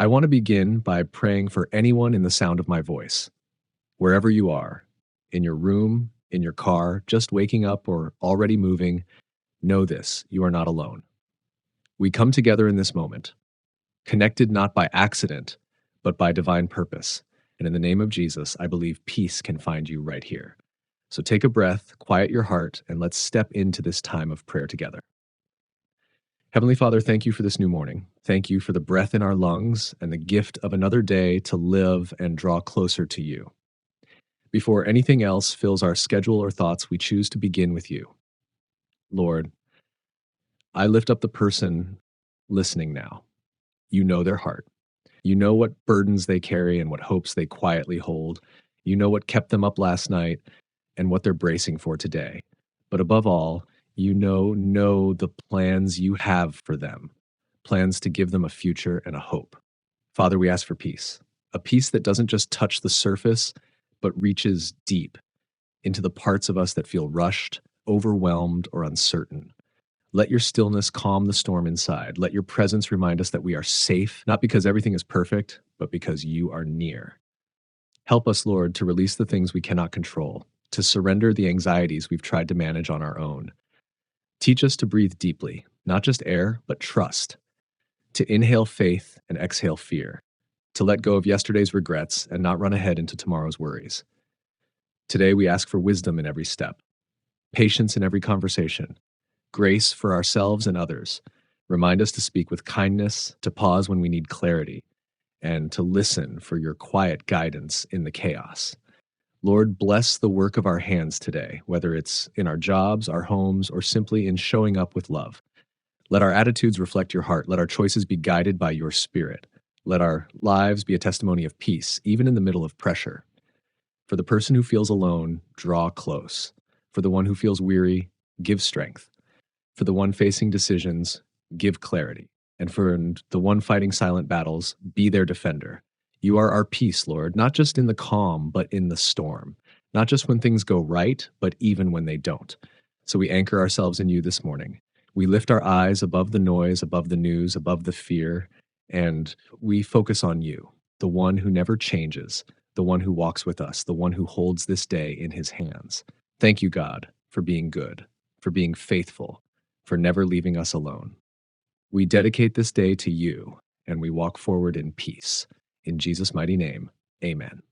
I want to begin by praying for anyone in the sound of my voice, wherever you are, in your room, in your car, just waking up or already moving. Know this, you are not alone. We come together in this moment, connected not by accident, but by divine purpose. And in the name of Jesus, I believe peace can find you right here. So take a breath, quiet your heart, and let's step into this time of prayer together. Heavenly Father, thank you for this new morning. Thank you for the breath in our lungs and the gift of another day to live and draw closer to you. Before anything else fills our schedule or thoughts, we choose to begin with you. Lord, I lift up the person listening now. You know their heart. You know what burdens they carry and what hopes they quietly hold. You know what kept them up last night and what they're bracing for today. But above all, you know the plans you have for them, plans to give them a future and a hope. Father, we ask for peace, a peace that doesn't just touch the surface, but reaches deep into the parts of us that feel rushed, overwhelmed, or uncertain. Let your stillness calm the storm inside. Let your presence remind us that we are safe, not because everything is perfect, but because you are near. Help us, Lord, to release the things we cannot control, to surrender the anxieties we've tried to manage on our own. Teach us to breathe deeply, not just air, but trust, to inhale faith and exhale fear, to let go of yesterday's regrets and not run ahead into tomorrow's worries. Today, we ask for wisdom in every step, patience in every conversation, grace for ourselves and others. Remind us to speak with kindness, to pause when we need clarity, and to listen for your quiet guidance in the chaos. Lord, bless the work of our hands today, whether it's in our jobs, our homes, or simply in showing up with love. Let our attitudes reflect your heart. Let our choices be guided by your spirit. Let our lives be a testimony of peace, even in the middle of pressure. For the person who feels alone, draw close. For the one who feels weary, give strength. For the one facing decisions, give clarity. And for the one fighting silent battles, be their defender. You are our peace, Lord, not just in the calm, but in the storm. Not just when things go right, but even when they don't. So we anchor ourselves in you this morning. We lift our eyes above the noise, above the news, above the fear, and we focus on you, the one who never changes, the one who walks with us, the one who holds this day in his hands. Thank you, God, for being good, for being faithful, for never leaving us alone. We dedicate this day to you, and we walk forward in peace. In Jesus' mighty name, amen.